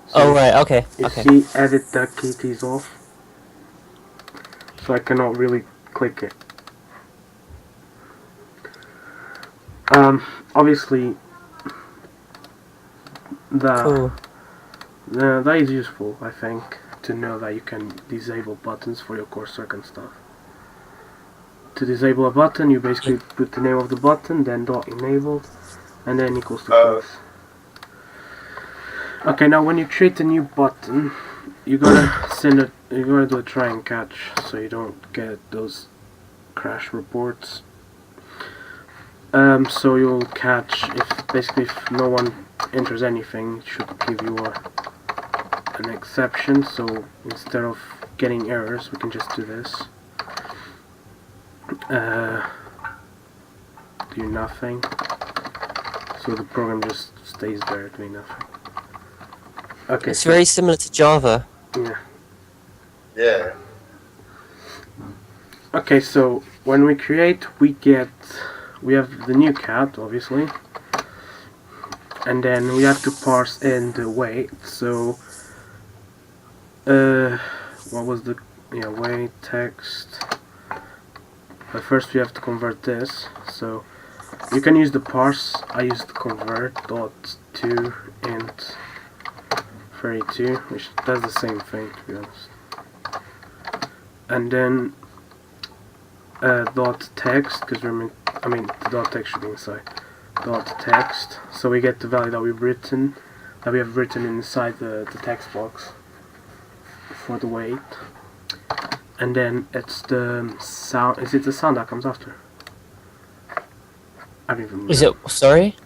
So Oh right, okay, you okay. see, edit the key is off, so I cannot really click it. Obviously, Cool. that is useful, I think, to know that you can disable buttons for your coursework and stuff. To disable a button, you basically put the name of the button, then dot enabled, and then equals to close. Okay, now when you create a new button, you gotta you gotta do a try and catch, so you don't get those crash reports. So you'll catch if no one enters anything, it should give you an exception. So instead of getting errors, we can just do this. Do nothing. So the program just stays there doing nothing. Okay. It's very similar to Java. Yeah. Yeah. Okay, so when we create, we have the new cat, obviously, and then we have to parse in the weight. So, what was the weight text? But first we have to convert this. So you can use the parse. I used convert dot to int 32, which does the same thing, to be honest. And then dot text, because the dot text should be inside. Dot text, so we get the value that we have written inside the text box for the weight. And then it's the sound. Is it the sound that comes after? I don't even remember. Is it? Sorry.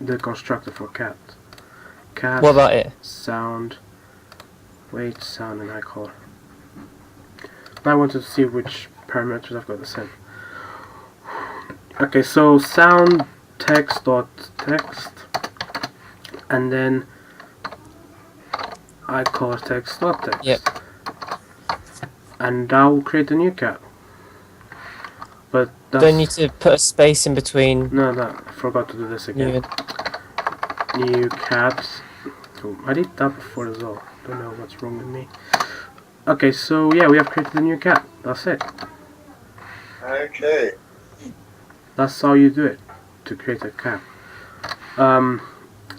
The constructor for cat? Cat. What about it? Sound. Weight, sound, and iColor. Now I want to see which parameters I've got the same. Okay, so sound text dot text, and then iColor text dot text. Yep. And that will create a new cat. But that's... Don't need to put a space in between. No, I forgot to do this again. New cat. Oh, I did that before as well. Don't know what's wrong with me. Okay, so yeah, we have created a new cat. That's it. Okay. That's how you do it to create a cat. I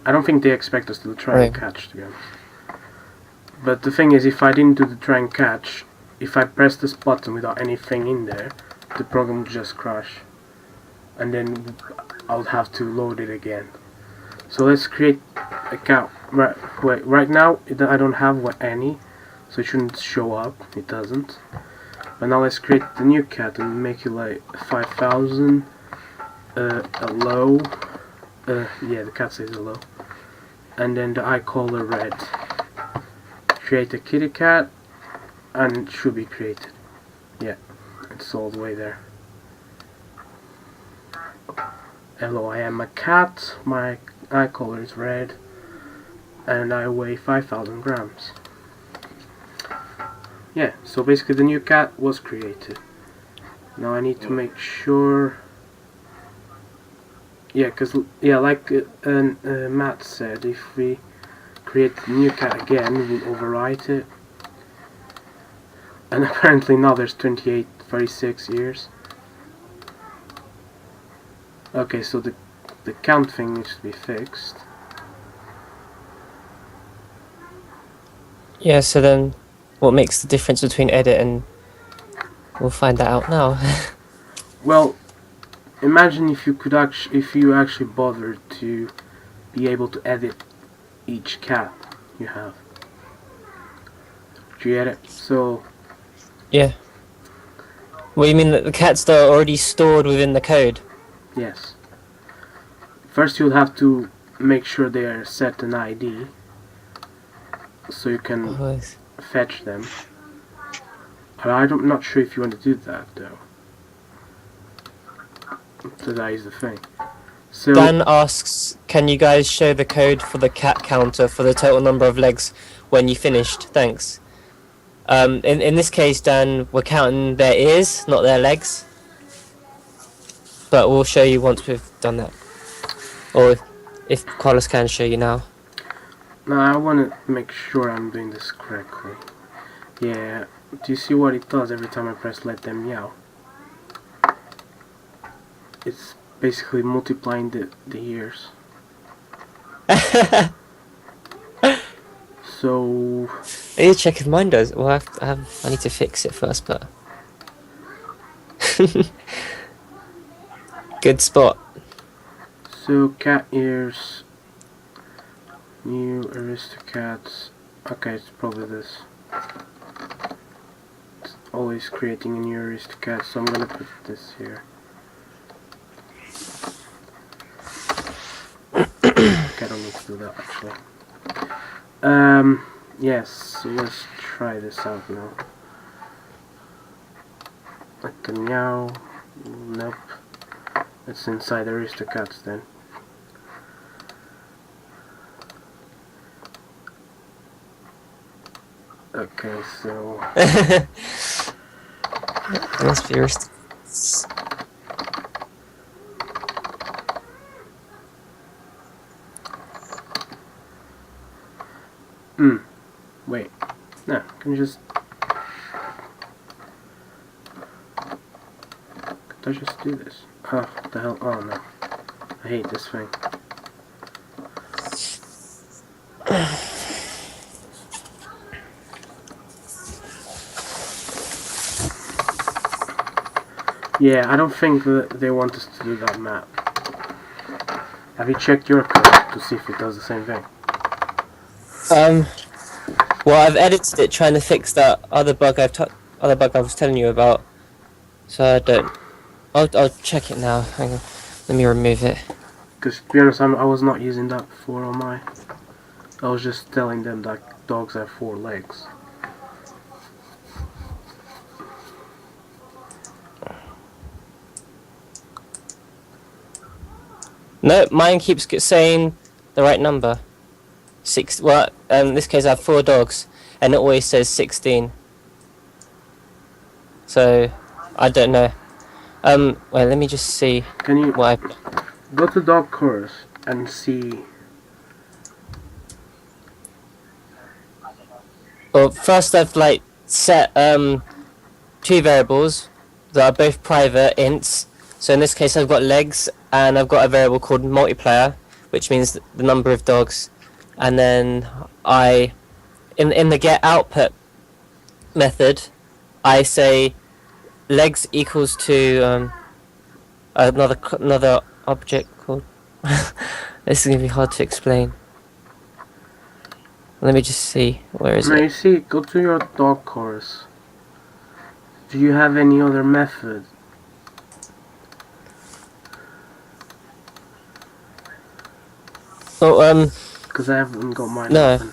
don't think they expect us to try and catch, to be honest. But the thing is, if I didn't do the try and catch, if I press this button without anything in there, the program would just crash, and then I would have to load it again. So let's create a cat. Right now I don't have any, so it shouldn't show up. It doesn't. But now let's create the new cat and make it like 5,000. A low. Yeah, the cat says a low. And then the iColor red. Create a kitty cat, and it should be created. Yeah, it's all the way there. Hello, I am a cat. My iColor is red, and I weigh 5,000 grams. Yeah, so basically the new cat was created. Now I need to make sure. Yeah, like Matt said, if we create the new cat again, we'll overwrite it. And apparently now there's 36 years. Okay, so the count thing needs to be fixed. Yeah. So then, what makes the difference between edit and? We'll find that out now. Well, imagine if you actually bothered to be able to edit each cat you have. Do you get it? So Yeah. What do you mean that the cats that are already stored within the code? yes. First you'll have to make sure they are set an ID, so you can fetch them. I'm not sure if you want to do that though. So that is the thing. So Dan asks, can you guys show the code for the cat counter for the total number of legs when you finished? Thanks. In this case, Dan, we're counting their ears, not their legs. But we'll show you once we've done that. Or if Carlos can show you now. No, I want to make sure I'm doing this correctly. Yeah, do you see what it does every time I press let them meow? It's basically multiplying the ears. So I need to check if mine does. Well, I need to fix it first, but good spot. so cat ears, new aristocats. Okay, it's probably this. It's always creating a new aristocat, so I'm gonna put this here. Okay, I don't need to do that actually. Yes, so let's try this out now. Like a meow. Nope. It's inside aristocats then. Okay, so Must be wait. No, can you just... Could I just do this? Oh, what the hell? Oh no. I hate this thing. Yeah, I don't think that they want us to do that map. Have you checked your code to see if it does the same thing? Well, I've edited it trying to fix that other bug I was telling you about. So I don't. I'll check it now. Hang on. Let me remove it. Because to be honest, I was not using that before on my... I was just telling them that dogs have 4 legs. No, mine keeps saying the right number. Well, in this case I have 4 dogs, and it always says 16. So, I don't know. Well, let me just see Can you what go to dog chorus and see... Well, first I've like set 2 variables that are both private ints. So in this case I've got legs, and I've got a variable called multiplier, which means the number of dogs. And then in the get output method, I say legs equals to another object called. This is gonna be hard to explain. Let me just see. Where is Now it? you see, go to your dog chorus. Do you have any other method? Oh, Because I haven't got mine no. open.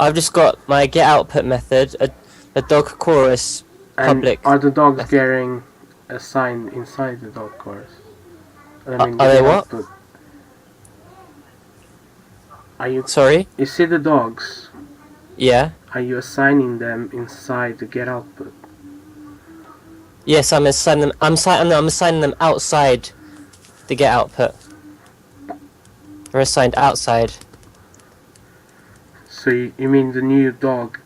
I've just got my get output method, a dog chorus And public. are the dogs method. getting assigned inside the dog chorus? I mean, Are they the what? output. Are you... Sorry? You see the dogs? Yeah. Are you assigning them inside the get output? Yes, I'm assigning them. I'm assigning them outside the get output. They're assigned outside. So you mean the new dog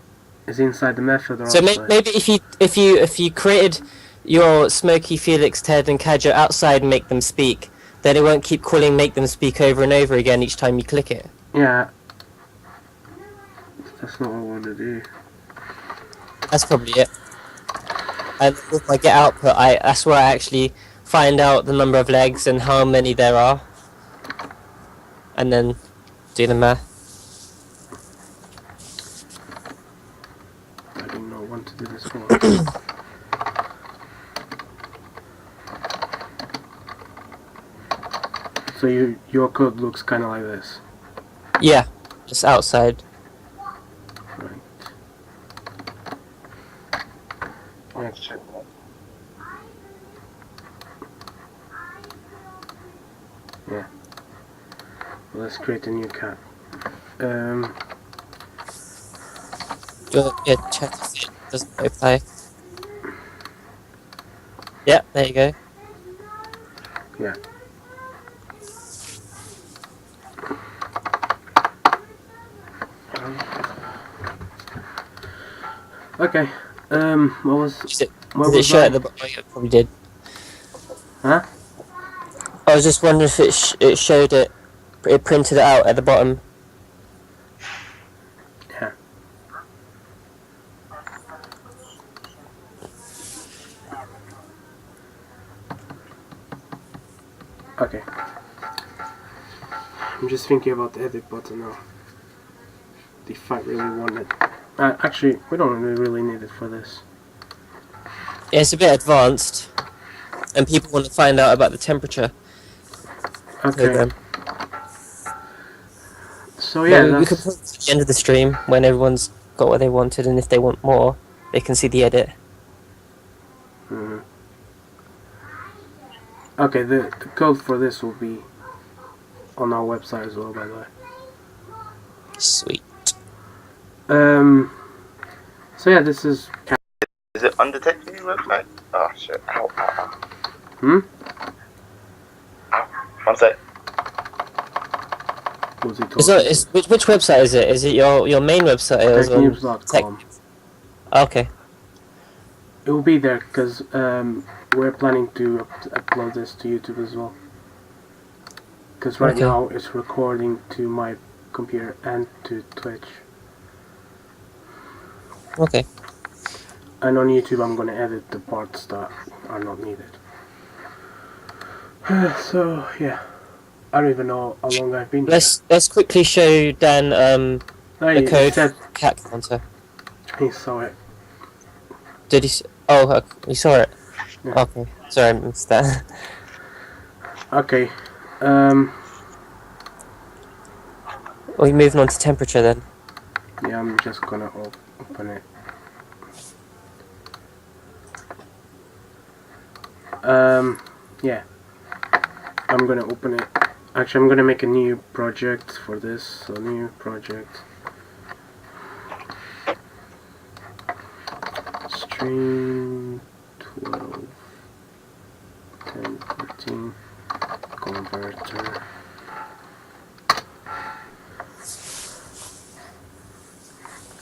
is inside the method or So outside? maybe if you created your Smokey, Felix, Ted, and Kadja outside and make them speak, then it won't keep calling make them speak over and over again each time you click it. Yeah. That's not what I want to do. That's probably it. And with my get output, that's where I actually find out the number of legs and how many there are, and then do the math. I don't know what to do this for. So your code looks kind of like this. Yeah, just outside. Right. Let's check that. Yeah. Well, let's create a new cat. Yeah, check if it doesn't apply. Yeah, there you go. Okay. What was? Did What it was show I? at the bottom? Oh, yeah, it probably did. Huh? I was just wondering if it showed it. It printed it out at the bottom. Yeah. Okay. I'm just thinking about the edit button now. If I really want it. Actually, we don't really need it for this. Yeah, it's a bit advanced, and people want to find out about the temperature. Okay. Program. So yeah, Well, we could that's put it at the end of the stream when everyone's got what they wanted, and if they want more, they can see the edit. mhm. Okay. The code for this will be on our website as well, by the way. Sweet. So yeah, this is. Is it on the TechNewbs website? Oh shit. Ow, ow, ow. Hmm. Ow. One sec. What's he talking? Which website is it? Is it your main website? Or is it on TechNewbs.com. Okay. It will be there because we're planning to upload this to YouTube as well. Because right Okay. now it's recording to my computer and to Twitch. Okay. And on YouTube I'm gonna edit the parts that are not needed. So yeah, I don't even know how long I've been. Let's quickly show Dan Hey, the code it said cat counter. he saw it. Did he? Oh, you saw it. Yeah. Okay. Sorry, I missed that. Okay. Are you moving on to temperature then? Yeah, I'm just gonna open it. Yeah. I'm gonna open it. Actually, I'm gonna make a new project for this. So new project. Stream 12, 10, 14, converter.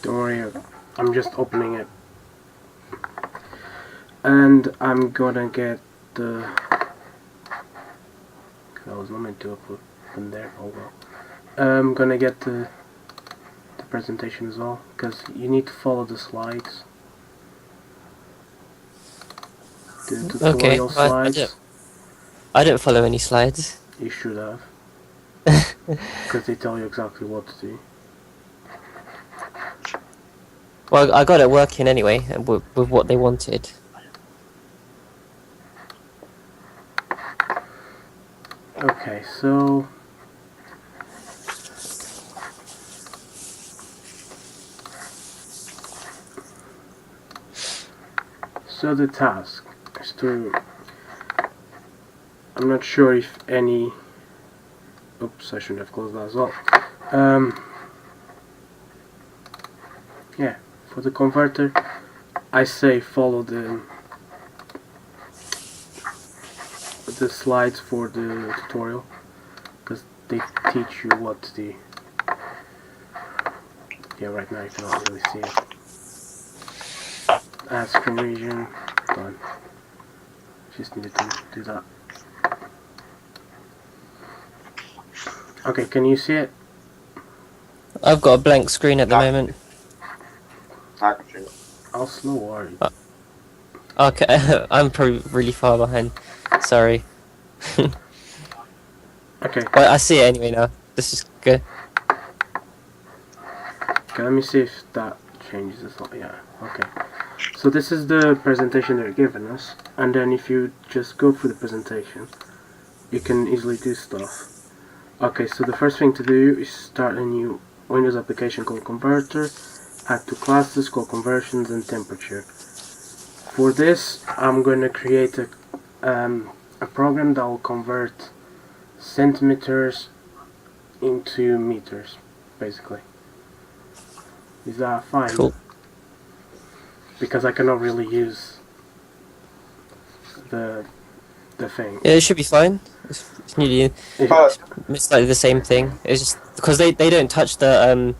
Don't worry, I'm just opening it. And I'm gonna get the... I was not meant to open there, oh well. I'm gonna get the presentation as well, because you need to follow the slides. The tutorial slides. I don't follow any slides. You should have. Because they tell you exactly what to do. Well, I got it working anyway with what they wanted. Okay, so... So the task is to... I'm not sure if any... Oops, I shouldn't have closed that as well. Yeah, for the converter, I say follow the slides for the tutorial, because they teach you what to do. Yeah, right now you cannot really see it. Add screen region, done. Just needed to do that. Okay, can you see it? I've got a blank screen at the moment. I can see it. How slow are you? Okay, I'm probably really far behind. Sorry. Okay, Well, I see it anyway now. This is good. okay, let me see if that changes as well. Yeah, okay. So this is the presentation they're giving us, and then if you just go through the presentation, you can easily do stuff. Okay, so the first thing to do is start a new Windows application called Convertor, add two classes called Conversions and Temperature. For this, I'm going to create a program that will convert centimeters into meters, basically. Is that fine? Cool. Because I cannot really use the thing. Yeah, it should be fine. It's nearly But it's like the same thing. It's just because they don't touch the